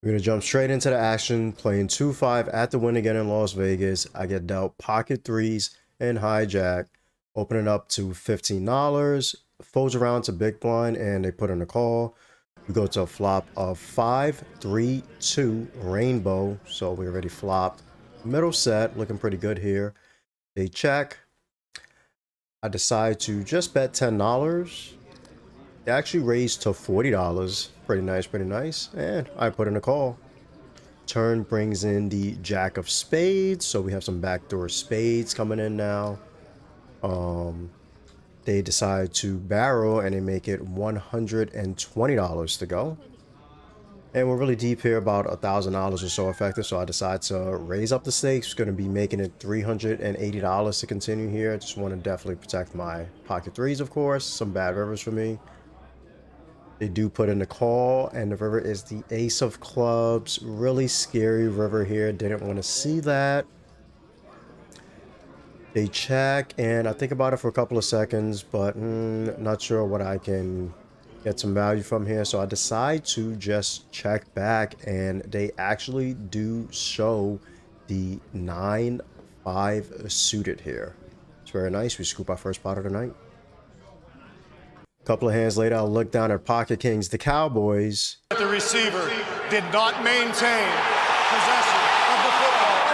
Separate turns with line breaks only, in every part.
We're going to jump straight into the action, playing 2-5 at the win again in Las Vegas. I get dealt pocket threes and hijack, opening up to $15. Folds around to big blind and they put in a call. We go to a flop of 5-3-2 rainbow. So we already flopped. Middle set, looking pretty good here. They check. I decide to just bet $10. They actually raised to $40. Pretty nice, pretty nice. And I put in a call. Turn brings in the jack of spades. So we have some backdoor spades coming in now. They decide to barrel and they make it $120 to go. And we're really deep here, about $1,000 or so effective. So I decide to raise up the stakes. Going to be making it $380 to continue here. I just want to definitely protect my pocket threes, of course. Some bad rivers for me. They do put in the call, and the river is the ace of clubs. Really scary river here. Didn't want to see that. They check, and I think about it for a couple of seconds, but not sure what I can get some value from here. So I decide to just check back, and they actually do show the 9-5 suited here. It's very nice. We scoop our first pot of the night. Couple of hands later, I'll look down at pocket kings, the Cowboys.
The receiver did not maintain possession of the football.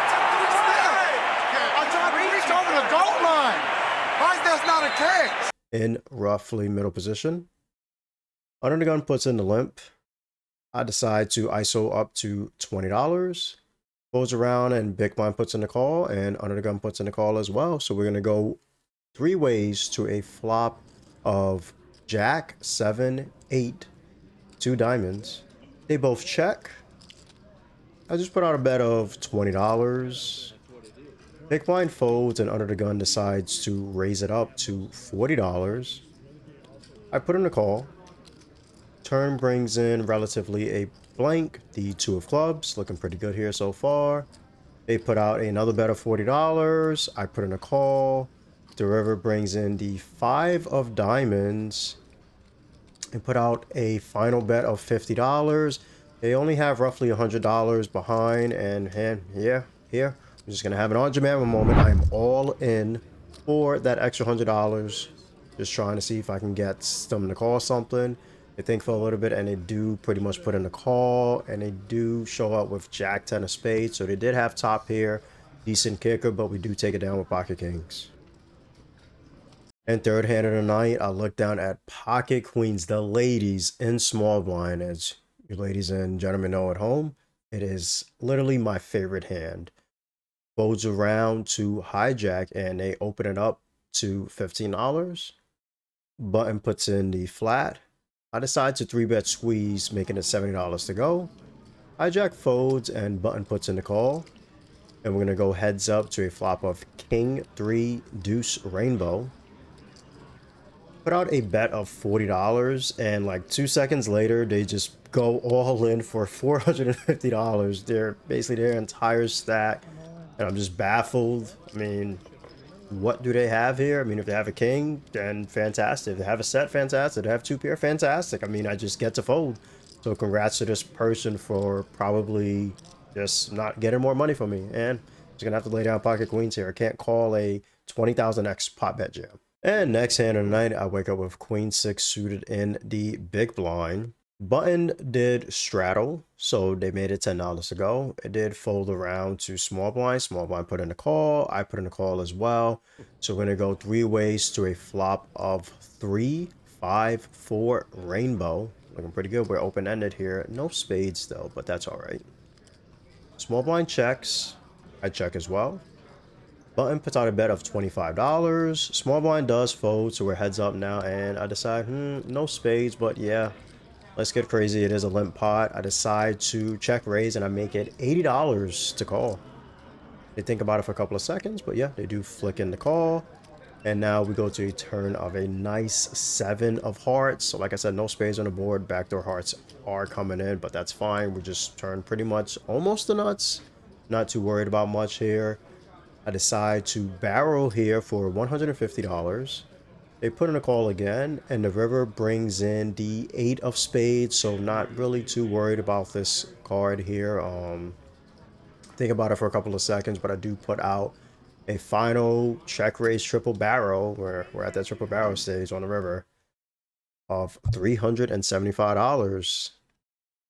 I'm trying to reach over the goal line. Why is that not a catch?
In roughly middle position. Under the gun puts in the limp. I decide to ISO up to $20. Goes around and big blind puts in the call, and under the gun puts in the call as well. So we're going to go three ways to a flop of Jack, 7, 8, 2 diamonds. They both check. I just put out a bet of $20. Big blind folds and under the gun decides to raise it up to $40. I put in a call. Turn brings in relatively a blank, the 2 of clubs, looking pretty good here so far. They put out another bet of $40. I put in a call. The river brings in the 5 of diamonds and put out a final bet of $50. They only have roughly $100 behind, and here, I'm just gonna have an on Jemima moment. I am all in for that extra $100. Just trying to see if I can get them to call something. They think for a little bit, and they do pretty much put in the call, and they do show up with Jack 10 of spades. So they did have top here, decent kicker, but we do take it down with pocket kings. And third hand of the night, I look down at pocket queens, the ladies in small blind. As you ladies and gentlemen know at home, it is literally my favorite hand. Folds around to hijack, and they open it up to $15. Button puts in the flat. I decide to 3-bet squeeze, making it $70 to go. Hijack folds, and button puts in the call. And we're going to go heads up to a flop of King 3 Deuce Rainbow. Put out a bet of $40, and like 2 seconds later, they just go all in for $450. They're basically their entire stack, and I'm just baffled. I mean, what do they have here? I mean, if they have a king, then fantastic. If they have a set, fantastic. If they have 2 pair, fantastic. I mean, I just get to fold. So congrats to this person for probably just not getting more money from me. And I'm just gonna have to lay down pocket queens here. I can't call a 20,000x pot bet jam. And next hand of the night, I wake up with Queen 6 suited in the big blind. Button did straddle, so they made it $10 to go. It did fold around to small blind. Small blind put in a call. I put in a call as well. So we're going to go 3 ways to a flop of 3, 5, 4 rainbow. Looking pretty good. We're open-ended here. No spades though, but that's all right. Small blind checks. I check as well. Button puts out a bet of $25. Small blind does fold, so we're heads up now, and I decide, no spades, but yeah, let's get crazy. It is a limp pot. I decide to check raise, and I make it $80 to call. They think about it for a couple of seconds, but yeah, they do flick in the call. And now we go to a turn of a nice 7 of hearts. So like I said, no spades on the board. Backdoor hearts are coming in, but that's fine. We just turn pretty much almost the nuts. Not too worried about much here. I decide to barrel here for $150. They put in a call again, and the river brings in the 8 of spades, so not really too worried about this card here. Think about it for a couple of seconds, but I do put out a final check raise triple barrel. We're at that triple barrel stage on the river of $375.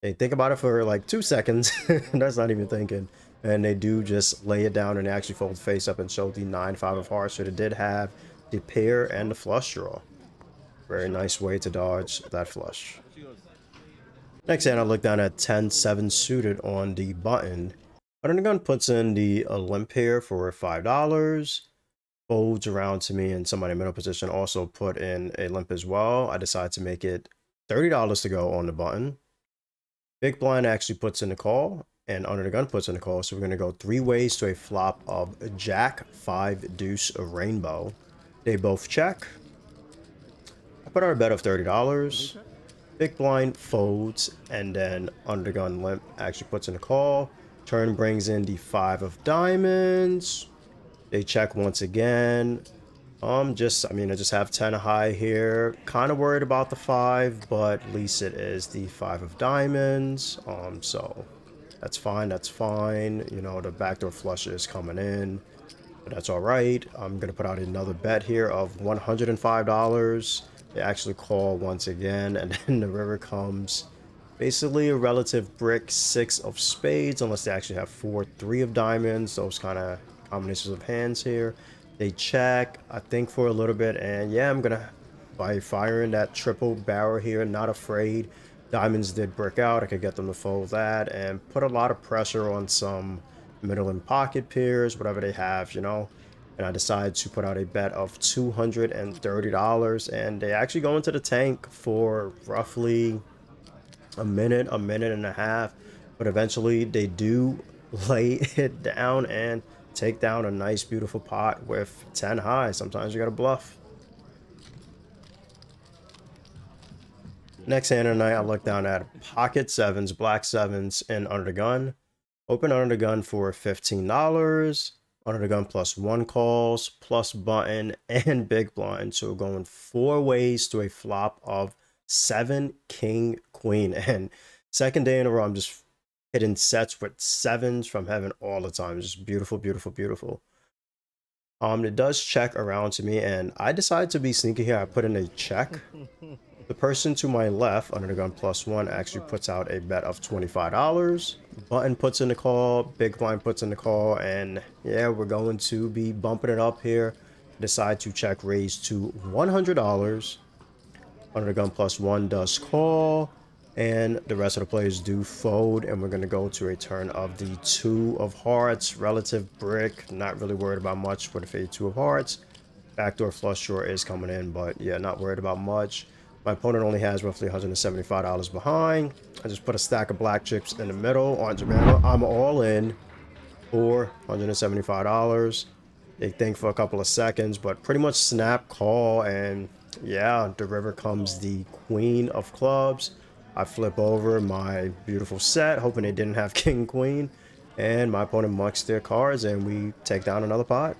They think about it for like 2 seconds. That's not even thinking. And they do just lay it down and actually fold face up and show the 9-5 of hearts. So they did have the pair and the flush draw. Very nice way to dodge that flush. Next hand, I look down at 10-7 suited on the button. Under the gun puts in the limp here for $5. Folds around to me, and somebody in middle position also put in a limp as well. I decide to make it $30 to go on the button. Big blind actually puts in the call, and under the gun puts in the call. So we're going to go 3 ways to a flop of Jack, 5, Deuce, a rainbow. They both check. I put out a bet of $30. Big blind folds, and then under the gun limp actually puts in the call. Turn brings in the 5 of diamonds. They check once again. I just have 10 high here. Kind of worried about the 5, but at least it is the 5 of diamonds. So that's fine. That's fine. You know, the backdoor flush is coming in, but that's all right. I'm gonna put out another bet here of $105. They actually call once again, and then the river comes. Basically a relative brick 6 of spades, unless they actually have 4, 3 of diamonds. Those kind of combinations of hands here. They check, I think, for a little bit, and yeah, I'm gonna, by firing that triple barrel here, not afraid. Diamonds did brick out. I could get them to fold that and put a lot of pressure on some middle and pocket pairs, whatever they have, you know. And I decided to put out a bet of $230, and they actually go into the tank for roughly a minute and a half, but eventually they do lay it down and take down a nice beautiful pot with 10 high. Sometimes you gotta bluff. Next hand of the night, I look down at pocket 7s, black 7s, and under the gun. Open under the gun for $15. Under the gun plus 1 calls, plus button, and big blind. So we're going 4 ways to a flop of 7 king queen, and second day in a row I'm just hitting sets with 7s from heaven all the time. Just beautiful, beautiful, beautiful. It does check around to me, and I decide to be sneaky here. I put in a check. The person to my left under the gun plus 1 actually puts out a bet of $25. Button puts in the call, big blind puts in the call, and yeah, we're going to be bumping it up here. Decide to check raise to $100. Under the gun plus 1 does call, and the rest of the players do fold, and we're going to go to a turn of the 2 of hearts. Relative brick, not really worried about much with a fade 2 of hearts. Backdoor flush draw is coming in, but yeah, not worried about much. My opponent only has roughly $175 behind. I just put a stack of black chips in the middle on Jamaica. I'm all in for $175. They think for a couple of seconds, but pretty much snap call, and yeah, the river comes the queen of clubs. I flip over my beautiful set, hoping they didn't have king queen, and my opponent mucks their cards, and we take down another pot.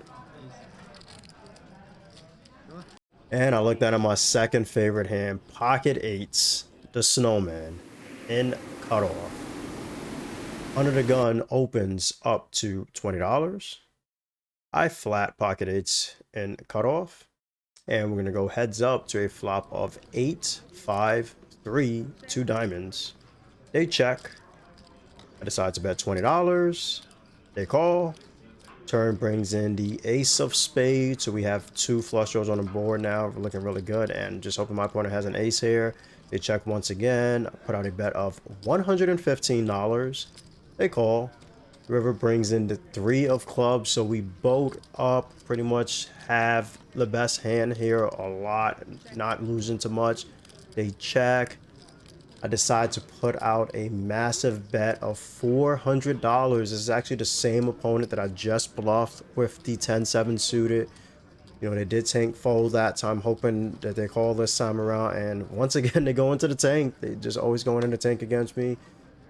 And I look down at my second favorite hand, pocket 8s, the snowman, in cutoff. Under the gun opens up to $20. I flat pocket 8s in cutoff. And we're going to go heads up to a flop of 8, 5, 3, 2 diamonds. They check. I decide to bet $20. They call. Turn brings in the ace of spades. So we have 2 flush draws on the board now. We're looking really good. And just hoping my opponent has an ace here. They check once again. I put out a bet of $115. They call. River brings in the 3 of clubs, so we both up, pretty much have the best hand here a lot, not losing too much. They check. I decide to put out a massive bet of $400. This is actually the same opponent that I just bluffed with the 10-7 suited. You know, they did tank fold that time, hoping that they call this time around, and once again they go into the tank. They just always going in the tank against me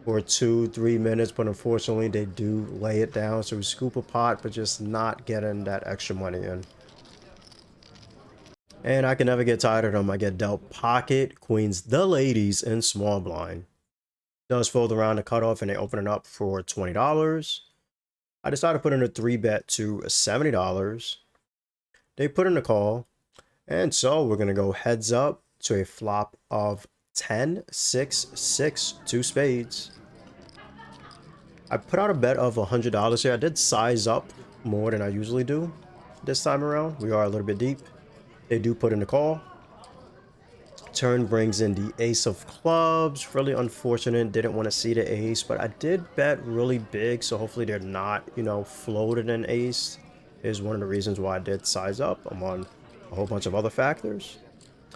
for 2-3 minutes, but unfortunately they do lay it down, so we scoop a pot, but just not getting that extra money in. And I can never get tired of them. I get dealt pocket, queens, the ladies, and small blind. Does fold around the cutoff and they open it up for $20. I decided to put in a 3-bet to $70. They put in a call. And so we're going to go heads up to a flop of 10, 6, 6, 2 spades. I put out a bet of $100 here. I did size up more than I usually do this time around. We are a little bit deep. They do put in the call. Turn brings in the ace of clubs. Really unfortunate. Didn't want to see the ace, but I did bet really big, so hopefully they're not, floated an ace. Is one of the reasons why I did size up. I'm on a whole bunch of other factors.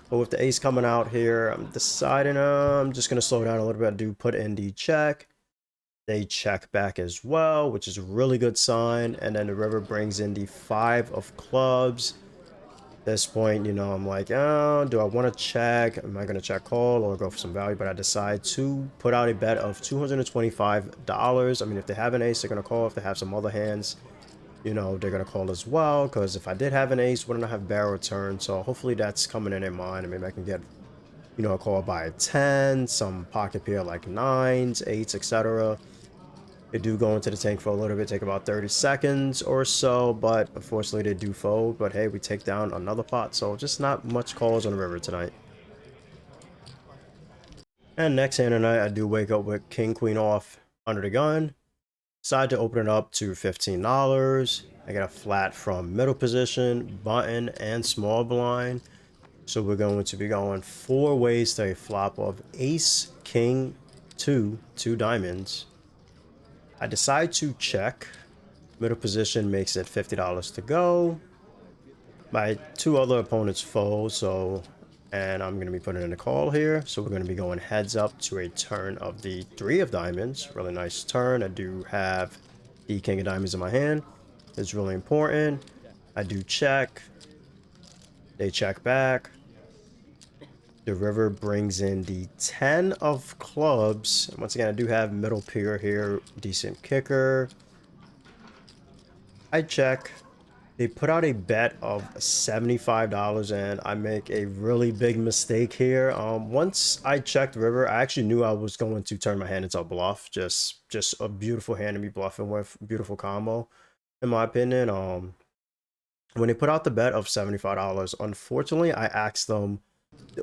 But with the ace coming out here, I'm deciding I'm just going to slow down a little bit. I do put in the check. They check back as well, which is a really good sign. And then the river brings in the 5 of clubs. At this point, I'm like, oh, do I want to check? Am I going to check call or go for some value? But I decide to put out a bet of $225. I mean, if they have an ace, they're going to call. If they have some other hands, they're going to call as well. Because if I did have an ace, wouldn't I have barrel turn? So hopefully that's coming in mind. I mean, I can get, a call by a 10, some pocket pair like 9s, 8s, etc. They do go into the tank for a little bit, take about 30 seconds or so, but unfortunately they do fold. But hey, we take down another pot, so just not much calls on the river tonight. And next hand tonight, I do wake up with king, queen off under the gun. Decide to open it up to $15. I get a flat from middle position, button, and small blind. So we're going to be going 4 ways to a flop of ace, king, 2 diamonds. I decide to check. Middle position makes it $50 to go. My 2 other opponents fold, and I'm going to be putting in a call here. So we're going to be going heads up to a turn of the 3 of diamonds. Really nice turn. I do have the king of diamonds in my hand. It's really important. I do check. They check back. The river brings in the 10 of clubs. And once again, I do have middle pair here. Decent kicker. I check. They put out a bet of $75 and I make a really big mistake here. Once I checked river, I actually knew I was going to turn my hand into a bluff. Just a beautiful hand to be bluffing with. Beautiful combo, in my opinion. When they put out the bet of $75, unfortunately, I asked them,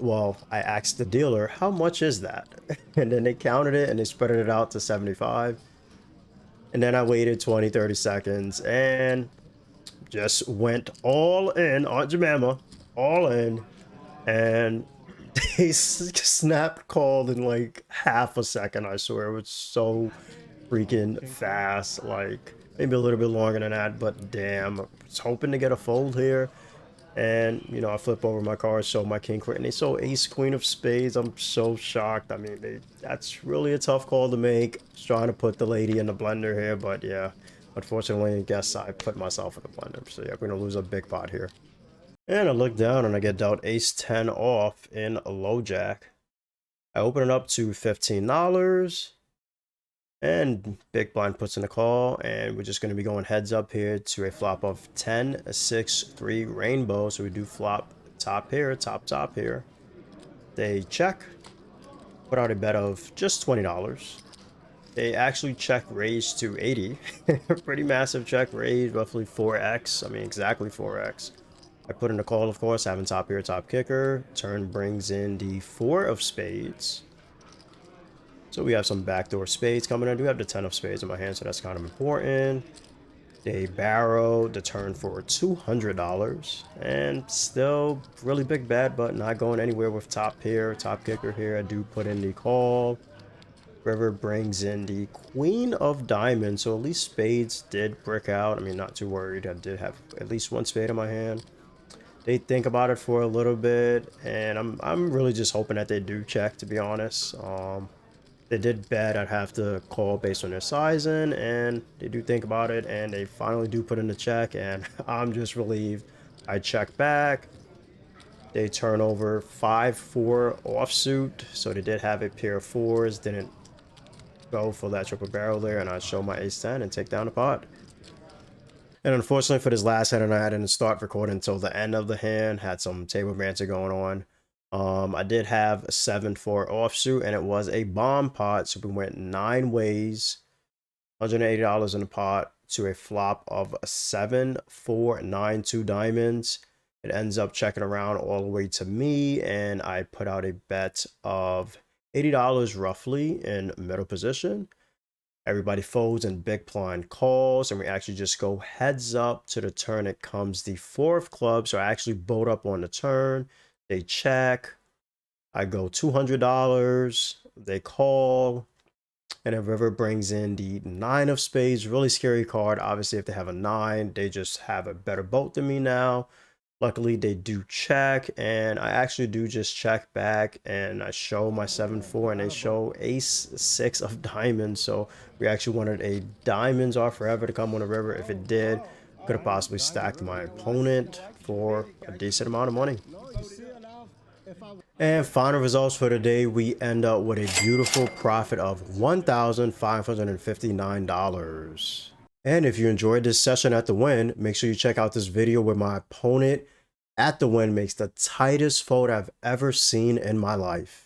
well, I asked the dealer, how much is that? And then they counted it and they spread it out to 75. And then I waited 20, 30 seconds and just went all in on Jemima, all in. And they snapped called in like half a second, I swear. It was so freaking fast, like maybe a little bit longer than that, but damn, I was hoping to get a fold here. And I flip over my cards, show my king queen, and they show ace queen of spades. I'm so shocked. I mean, that's really a tough call to make. Just trying to put the lady in the blender here, but yeah, unfortunately, I guess I put myself in the blender. So yeah, we're gonna lose a big pot here. And I look down and I get dealt ace 10 off in a low jack. I open it up to $15. And big blind puts in the call, and we're just going to be going heads up here to a flop of 10, 6, 3 rainbow. So we do flop top here, top here. They check, put out a bet of just $20. They actually check raise to 80. Pretty massive check raise, roughly 4x. I mean, exactly 4x. I put in a call, of course, having top here, top kicker. Turn brings in the 4 of spades. So we have some backdoor spades coming in. I do have the 10 of spades in my hand, so that's kind of important. They barrel the turn for $200. And still really big bet, but not going anywhere with top here, top kicker here. I do put in the call. River brings in the queen of diamonds, so at least spades did brick out. I mean, not too worried. I did have at least 1 spade in my hand. They think about it for a little bit, and I'm really just hoping that they do check, to be honest. They did bet I'd have to call based on their sizing, and they do think about it, and they finally do put in the check, and I'm just relieved. I check back. They turn over 5-4 offsuit, so they did have a pair of 4s, didn't go for that triple barrel there, and I show my ace 10 and take down the pot. And unfortunately for this last hand, I didn't start recording until the end of the hand. Had some table banter going on. I did have a 7-4 offsuit, and it was a bomb pot. So we went 9 ways, $180 in the pot to a flop of 7-4-9-2 diamonds. It ends up checking around all the way to me, and I put out a bet of $80 roughly in middle position. Everybody folds and big blind calls, and we actually just go heads up to the turn. It comes the 4th club, so I actually boat up on the turn. They check. I go $200. They call. And then river brings in the 9 of spades. Really scary card. Obviously, if they have a 9, they just have a better boat than me now. Luckily, they do check, and I actually do just check back, and I show my 7-4, and they show ace-6 of diamonds. So we actually wanted a diamonds off forever to come on the river. If it did, could have possibly stacked my opponent for a decent amount of money. And final results for the day, we end up with a beautiful profit of $1,559. And if you enjoyed this session at the win, make sure you check out this video where my opponent at the win makes the tightest fold I've ever seen in my life.